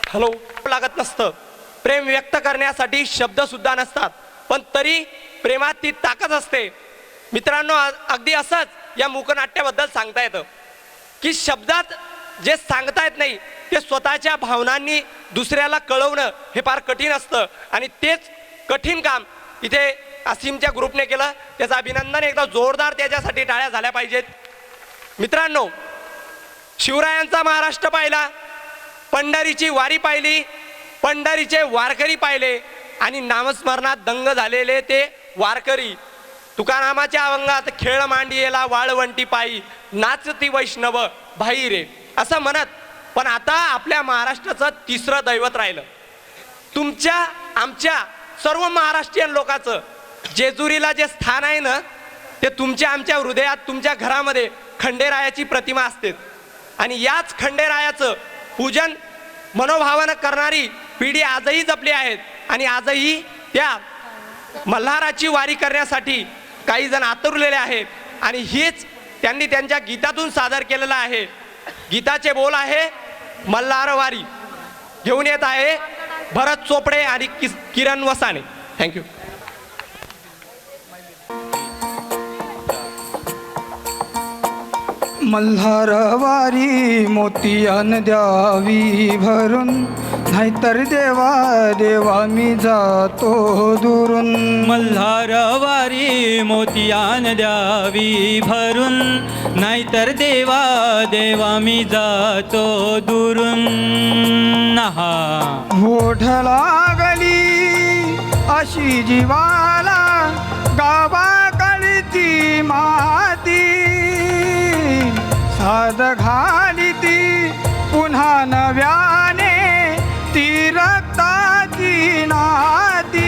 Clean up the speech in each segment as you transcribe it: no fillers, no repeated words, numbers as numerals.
Hello लागत नसतं, प्रेम व्यक्त करण्यासाठी शब्द सुद्धा नसतात, पण तरी प्रेमात ती ताकद असते. मित्रांनो, अगदी असंच या मूकनाट्याबद्दल सांगता येतं की शब्दात जे सांगता येत नाही ते स्वतःच्या भावनांनी दुसऱ्याला कळवणं हे फार कठीण असतं, आणि तेच कठीण काम इथे असीमच्या ग्रुपने केलं. त्याचं अभिनंदन, एकदा जोरदार त्याच्यासाठी टाळ्या झाल्या पाहिजेत. मित्रांनो, शिवरायांचा महाराष्ट्र पाहिला, पंढरीची वारी पाहिली, पंढरीचे वारकरी पाहिले, आणि नामस्मरणात दंग झालेले ते वारकरी. तुकारामाच्या अभंगात खेळ मांडियेला वाळवंटी पायी नाचती वैष्णव भाई रे असं म्हणत. पण आता आपल्या महाराष्ट्राचं तिसरं दैवत राहिलं. तुमच्या आमच्या सर्व महाराष्ट्रीयन लोकांचं जेजुरीला जे स्थान आहे ना, ते तुमच्या आमच्या हृदयात, तुमच्या घरामध्ये खंडेरायाची प्रतिमा असते, आणि याच खंडेरायाचं पूजन मनोभावानं करणारी पिढी आजही जपली आहेत. आणि आजही त्या मल्हाराची वारी करण्यासाठी काही जण आतुरलेले आहेत, आणि हेच त्यांनी त्यांच्या गीतातून सादर केलेलं आहे. गीताचे बोल आहे मल्हार वारी. घेऊन येत आहे भरत चोपडे आणि किरण वसाने. थँक्यू. मल्हार वारी मोतियान द्यावी भरून, नाहीतर देवा देवा मी जातो दुरून. मल्हार वारी मोतियान द्यावी भरून, नाहीतर देवा देवा मी जातो दुरून. नहा ओढ लागली अशी जीवाला गावाकडची माती, साध घाली ती पुन्हा नव्याने ती रक्ताची नाती.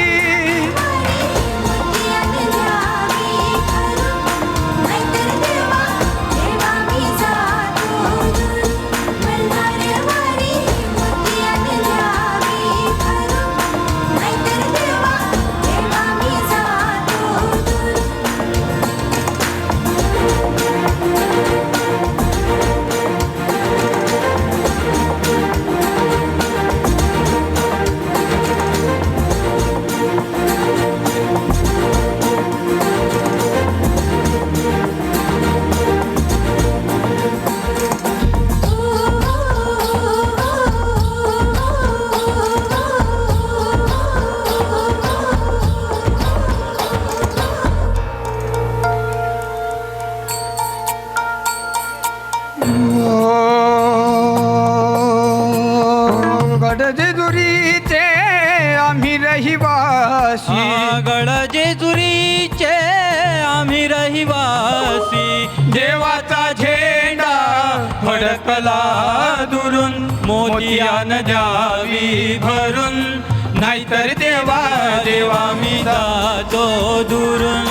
जेजुरीचे आम्ही रहिवासी, गड जेजुरीचे आम्ही रहिवासी. देवाचा झेंडा फडकला दुरून, मोतियान द्यावी भरून, नाहीतर देवा देवा मी जातो दुरून.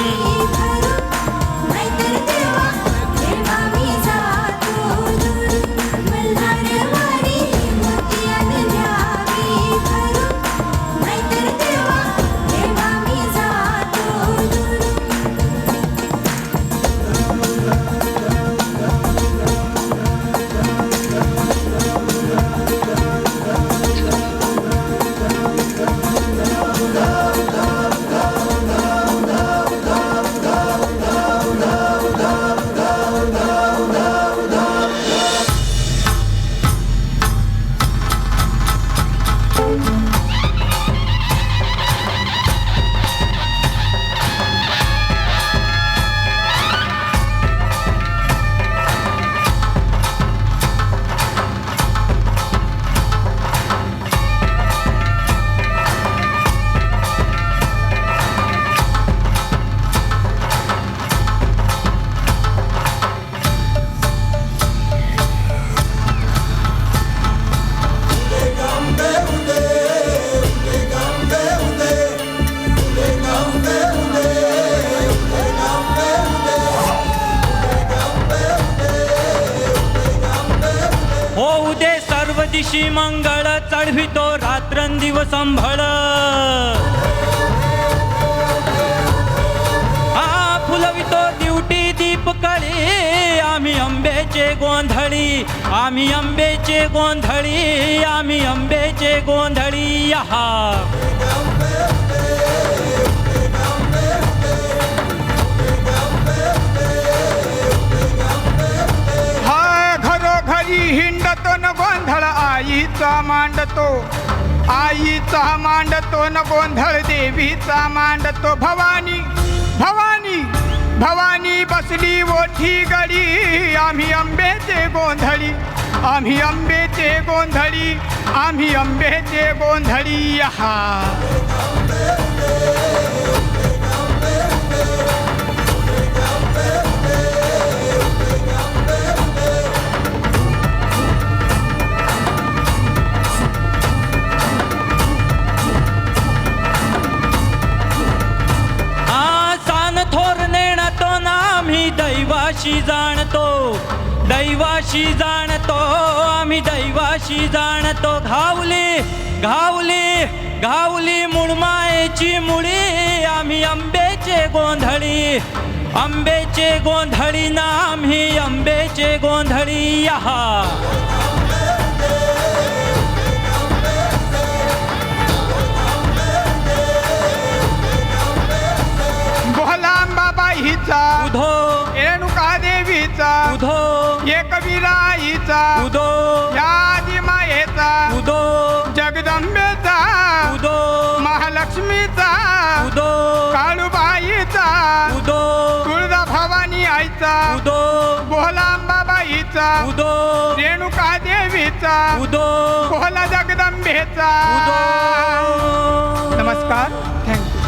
दिशी मंगळ चढवितो रात्रंदिवस संभळ. फुलवितो दिवटी दीप कळे आम्ही अंबेचे गोंधळी, आम्ही अंबेचे गोंधळी, आम्ही अंबेचे गोंधळी. यहा हा घरोघरी हिंडतो न गोंधळ आईचा मांडतो, आईचा मांडतो न गोंधळ देवीचा मांडतो. भवानी भवानी भवानी बसली ओठी गडी, आम्ही अंबेचे गोंधळी, आम्ही अंबेचे गोंधळी, आम्ही अंबेचे गोंधळी. हा दैवाशी जाणतो, दैवाशी जाणतो, आम्ही दैवाशी जाणतो. घावली घावली घावली मुळमायेची मुळी, आम्ही अंबेचे गोंधळी, अंबेचे गोंधळी ना आम्ही अंबेचे गोंधळी. यहा भोलांबाबाईचा उधो रेणुका देवीचा उधो एकविराईचा उधो या आदिमायेचा उधो जगदंबेचा उधो महालक्ष्मीचा उधो काळूबाईचा उधो तुळजा भवानी आईचा उधो भोलांबाबाईचा उधो रेणुका देवीचा उधो भोला जगदंबेचा. उधो. नमस्कार, थँक्यू.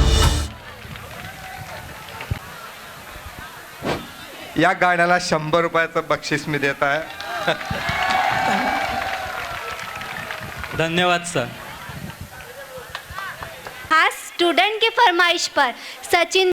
या गाण्याला 100 रुपयाचं बक्षीस मी देत आहे. धन्यवाद सर. आज स्टूडेंट की फरमाइश पर सचिन